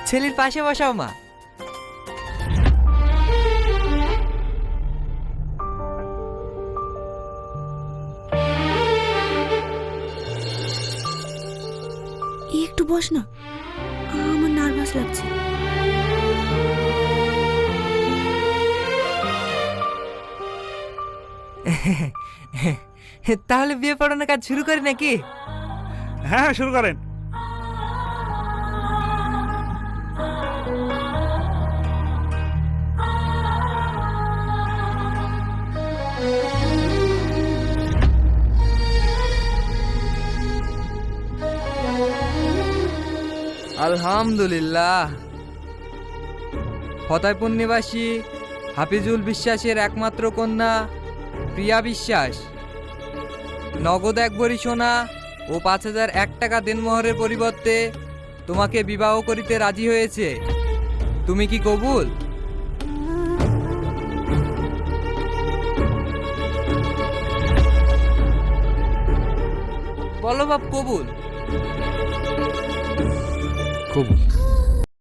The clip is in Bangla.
ছেলের পাশে বসাও মা। একটু বস না, আমার নার্ভাস লাগছে। তাহলে বিয়ে পড়ানোর কাজ শুরু করি নাকি? হ্যাঁ, শুরু করেন। আলহামদুলিল্লাহ। ফতেপুর নিবাসী হাফিজুল বিশ্বাসের একমাত্র কন্যা প্রিয়া বিশ্বাস নগদ 1 ভরি সোনা ও 5001 টাকা দেনমোহরের পরিবর্তে তোমাকে বিবাহ করিতে রাজি হয়েছে। তুমি কি কবুল? বলো বাপ, কবুল? কবুল।